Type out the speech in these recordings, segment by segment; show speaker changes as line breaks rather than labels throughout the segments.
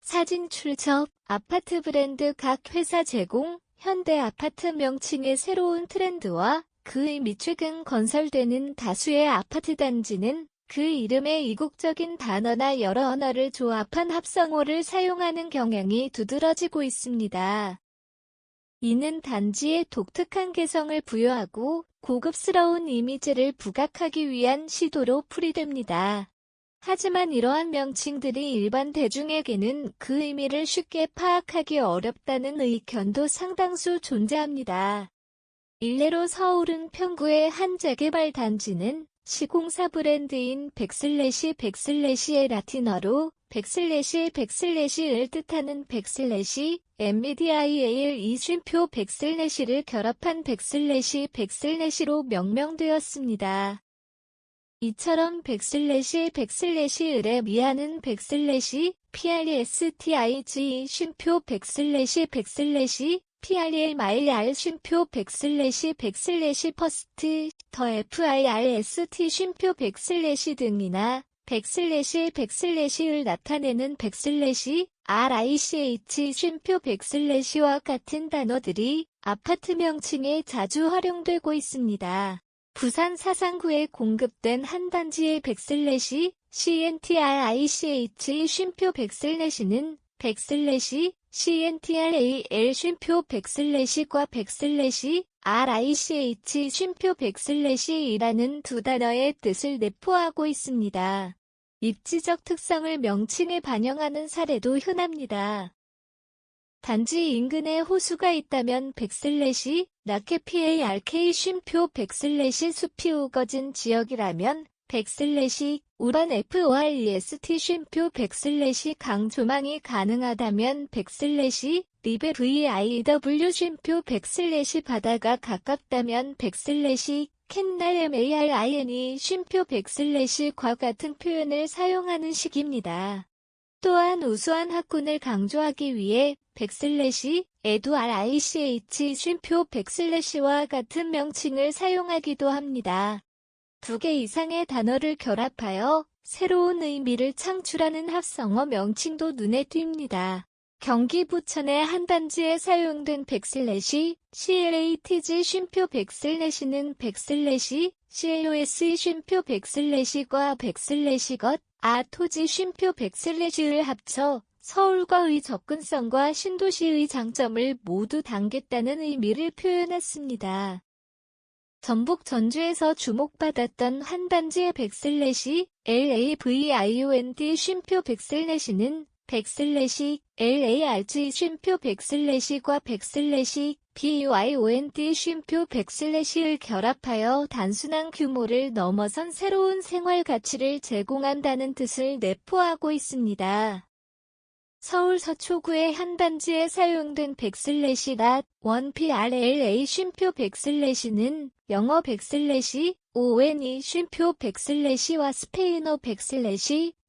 사진 출처, 아파트 브랜드 각 회사 제공, 현대 아파트 명칭의 새로운 트렌드와 그에 최근 건설되는 다수의 아파트 단지는 그 이름에 이국적인 단어나 여러 언어를 조합한 합성어를 사용하는 경향이 두드러지고 있습니다. 이는 단지에 독특한 개성을 부여하고 고급스러운 이미지를 부각하기 위한 시도로 풀이됩니다. 하지만 이러한 명칭들이 일반 대중에게는 그 의미를 쉽게 파악하기 어렵다는 의견도 상당수 존재합니다. 일례로 서울은 평구의 한 재개발 단지는 시공사 브랜드인 백슬래시의 라틴어로 백슬래시를 뜻하는 MBDIAL 쉼표 백슬래시를 결합한 백슬래시로 명명되었습니다. 이처럼 백슬래시을에 미하는 PRESTIGE 쉼표 PREMIR 쉼표 퍼스트 더 FIRST 쉼표 등이나 백슬래시을 나타내는 RICH 쉼표 와 같은 단어들이 아파트 명칭에 자주 활용되고 있습니다. 부산 사상구에 공급된 한 단지의 CNTRICH 쉼표 는 CNTRAL 쉼표 과 RICH 쉼표 이라는 두 단어의 뜻을 내포하고 있습니다. 입지적 특성을 명칭에 반영하는 사례도 흔합니다. 단지 인근에 호수가 있다면 라케 PARK 쉼표 숲이 우거진 지역이라면 우런 FOREST 쉼표 강 조망이 가능하다면 리베 VIW 쉼표 바다가 가깝다면 캔날 MARINE 쉼표 과 같은 표현을 사용하는 식입니다. 또한 우수한 학군을 강조하기 위해 에두 RICH 쉼표 와 같은 명칭을 사용하기도 합니다. 두 개 이상의 단어를 결합하여 새로운 의미를 창출하는 합성어 명칭도 눈에 띕니다. 경기 부천의 한 단지에 사용된 CLATG 쉼표 는 CLOS 쉼표 과 토지 쉼표 을 합쳐 서울과의 접근성과 신도시의 장점을 모두 담겠다는 의미를 표현했습니다. 전북 전주에서 주목받았던 한 단지의 LAVIOND 쉼표 는 LARG 쉼표 과 BYOND 쉼표 을 결합하여 단순한 규모를 넘어선 새로운 생활 가치를 제공한다는 뜻을 내포하고 있습니다. 서울 서초구의 한 단지에 사용된 원 PRLA 쉼표 는 영어 ONE 쉼표 와 스페인어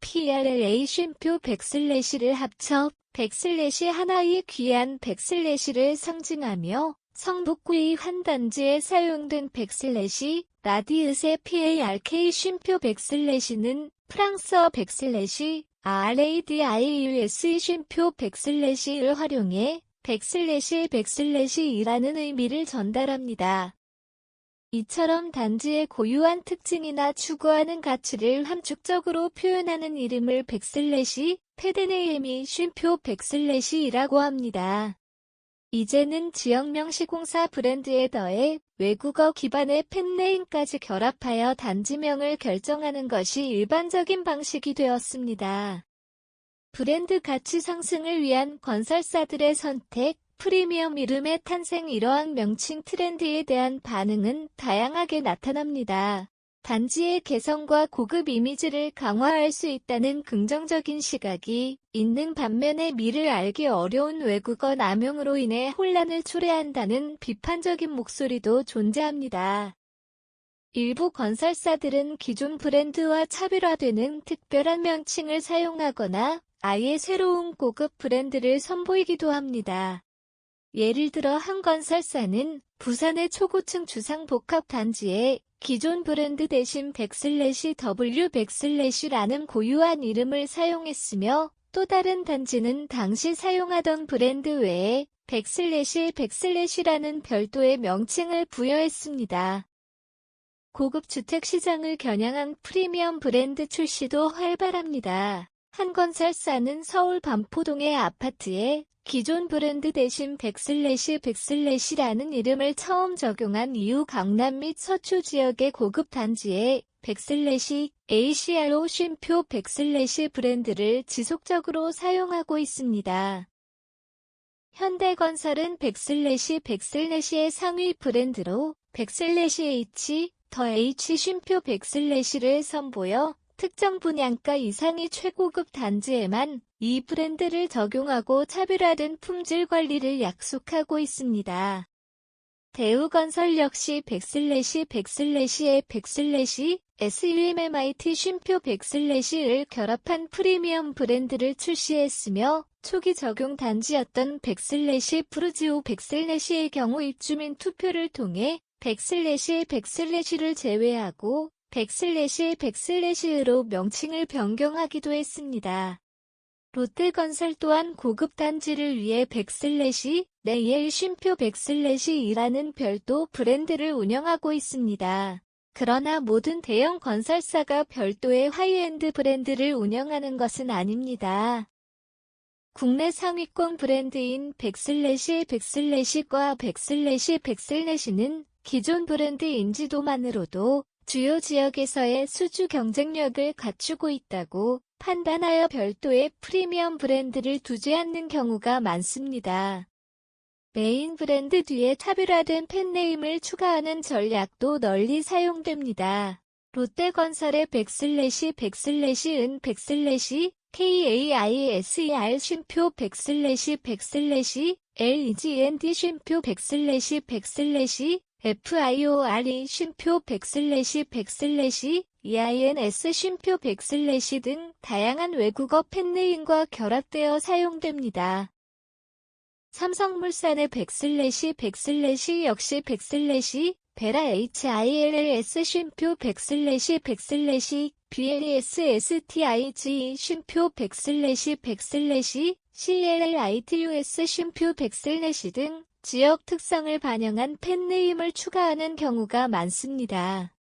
PRLA 쉼표 를 합쳐 하나의 귀한 를 상징하며 성북구의 한 단지에 사용된 라디우스의 PARK 쉼표 는 프랑스어 RADIUS 쉼표 을 활용해 이라는 의미를 전달합니다. 이처럼 단지의 고유한 특징이나 추구하는 가치를 함축적으로 표현하는 이름을 페드네임이 쉼표 이라고 합니다. 이제는 지역명 시공사 브랜드에 더해 외국어 기반의 펜네임까지 결합하여 단지명을 결정하는 것이 일반적인 방식이 되었습니다. 브랜드 가치 상승을 위한 건설사들의 선택, 프리미엄 이름의 탄생 이러한 명칭 트렌드에 대한 반응은 다양하게 나타납니다. 단지의 개성과 고급 이미지를 강화할 수 있다는 긍정적인 시각이 있는 반면에 미를 알기 어려운 외국어 남용으로 인해 혼란을 초래한다는 비판적인 목소리도 존재합니다. 일부 건설사들은 기존 브랜드와 차별화되는 특별한 명칭을 사용하거나 아예 새로운 고급 브랜드를 선보이기도 합니다. 예를 들어 한 건설사는 부산의 초고층 주상복합단지에 기존 브랜드 대신 W 라는 고유한 이름을 사용했으며 또 다른 단지는 당시 사용하던 브랜드 외에 백슬래시라는 별도의 명칭을 부여했습니다. 고급 주택 시장을 겨냥한 프리미엄 브랜드 출시도 활발합니다. 한 건설사는 서울 반포동의 아파트에 기존 브랜드 대신 백슬래시라는 이름을 처음 적용한 이후 강남 및 서초 지역의 고급 단지에 백슬래시 ACR로 쉼표 백슬래시 브랜드를 지속적으로 사용하고 있습니다. 현대건설은 백슬래시의 상위 브랜드로 백슬래시 H, 더 H 쉼표 백슬래시를 선보여 특정 분양가 이상의 최고급 단지에만 이 브랜드를 적용하고 차별화된 품질 관리를 약속하고 있습니다. 대우건설 역시 백슬래시의 백슬래시 SUMMIT 쉼표 백슬래시를 결합한 프리미엄 브랜드를 출시했으며 초기 적용 단지였던 백슬래시 프루지오 백슬래시의 경우 입주민 투표를 통해 백슬래시를 제외하고 백슬래시로 명칭을 변경하기도 했습니다. 롯데건설 또한 고급 단지를 위해 백슬래시 네일 쉼표 백슬래시이라는 별도 브랜드를 운영하고 있습니다. 그러나 모든 대형 건설사가 별도의 하이엔드 브랜드를 운영하는 것은 아닙니다. 국내 상위권 브랜드인 백슬래시과 백슬래시는 기존 브랜드 인지도만으로도 주요 지역에서의 수주 경쟁력을 갖추고 있다고 판단하여 별도의 프리미엄 브랜드를 두지 않는 경우가 많습니다. 메인 브랜드 뒤에 차별화된 팬네임을 추가하는 전략도 널리 사용됩니다. 롯데건설의 백슬래시은 백슬래시 KAISER 쉼표 백슬래시 LEGND 쉼표 백슬래시 FIORE 쉼표 백슬래시 EINS 쉼표 백슬래시 등 다양한 외국어 팬네임과 결합되어 사용됩니다. 삼성물산의 백슬래시 역시 백슬래시 베라 HILLS 쉼표 백슬래시 BLESSTIGE 쉼표 백슬래시 CLLITUS 쉼표 백슬래시 등 지역 특성을 반영한 팬네임을 추가하는 경우가 많습니다.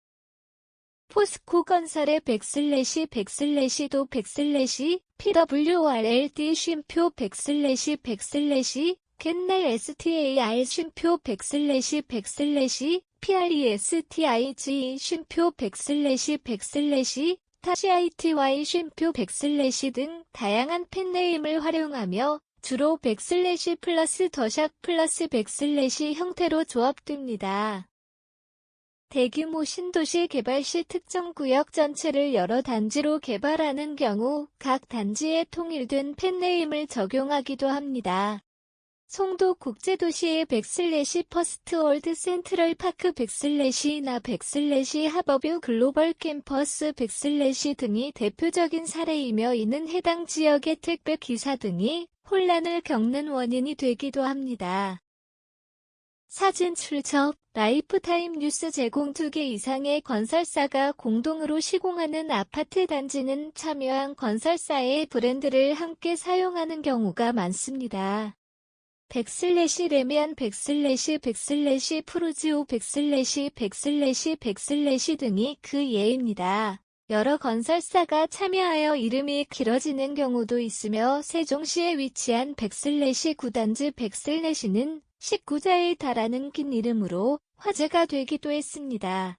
포스코건설의 백슬래시도 백슬래시 PWRLD 쉼표 백슬래시 캔넬 STAR 쉼표 백슬래시 PRESTIGE 쉼표 백슬래시 타시ITY 쉼표 백슬래시 등 다양한 팬네임을 활용하며 주로 백슬래시 플러스 더샵 플러스 백슬래시 형태로 조합됩니다. 대규모 신도시 개발 시 특정 구역 전체를 여러 단지로 개발하는 경우 각 단지에 통일된 팬네임을 적용하기도 합니다. 송도 국제도시의 백슬래시 퍼스트월드 센트럴 파크 백슬래시나 백슬래시 하버뷰 글로벌 캠퍼스 백슬래시 등이 대표적인 사례이며 이는 해당 지역의 택배 기사 등이 혼란을 겪는 원인이 되기도 합니다. 사진 출처 라이프타임 뉴스 제공 2개 이상의 건설사가 공동으로 시공하는 아파트 단지는 참여한 건설사의 브랜드를 함께 사용하는 경우가 많습니다. 백슬래시 레미안 백슬래시 프루지오 백슬래시 등이 그 예입니다. 여러 건설사가 참여하여 이름이 길어지는 경우도 있으며 세종시에 위치한 백슬래시 9단지 백슬래시는 19자에 달하는 긴 이름으로 화제가 되기도 했습니다.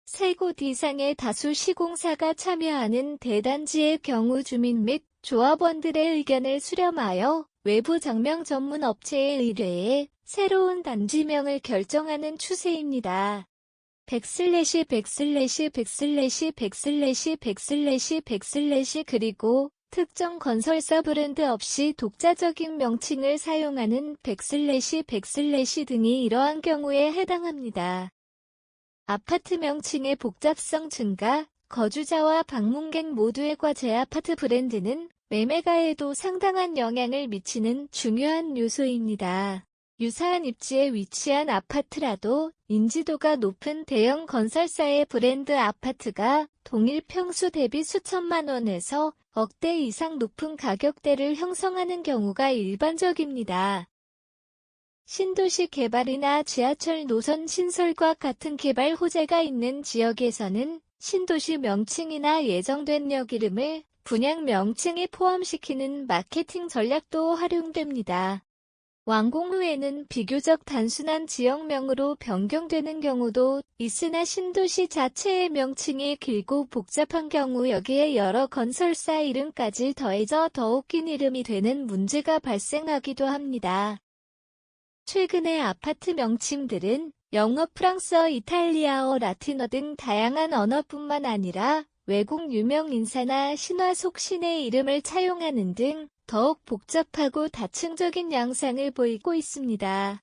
3곳 이상의 다수 시공사가 참여하는 대단지의 경우 주민 및 조합원들의 의견을 수렴하여 외부 정명 전문 업체에 의뢰해 새로운 단지명을 결정하는 추세입니다. 백슬래시 그리고 특정 건설사 브랜드 없이 독자적인 명칭을 사용하는 백슬래시 등이 이러한 경우에 해당합니다. 아파트 명칭의 복잡성 증가, 거주자와 방문객 모두의 과제 아파트 브랜드는 매매가에도 상당한 영향을 미치는 중요한 요소입니다. 유사한 입지에 위치한 아파트라도 인지도가 높은 대형 건설사의 브랜드 아파트가 동일 평수 대비 수천만 원에서 억대 이상 높은 가격대를 형성하는 경우가 일반적입니다. 신도시 개발이나 지하철 노선 신설과 같은 개발 호재가 있는 지역에서는 신도시 명칭이나 예정된 역 이름을 분양 명칭에 포함시키는 마케팅 전략도 활용됩니다. 완공 후에는 비교적 단순한 지역명으로 변경되는 경우도 있으나 신도시 자체의 명칭이 길고 복잡한 경우 여기에 여러 건설사 이름까지 더해져 더욱 긴 이름이 되는 문제가 발생하기도 합니다. 최근의 아파트 명칭들은 영어, 프랑스어, 이탈리아어, 라틴어 등 다양한 언어뿐만 아니라 외국 유명 인사나 신화 속 신의 이름을 차용하는 등 더욱 복잡하고 다층적인 양상을 보이고 있습니다.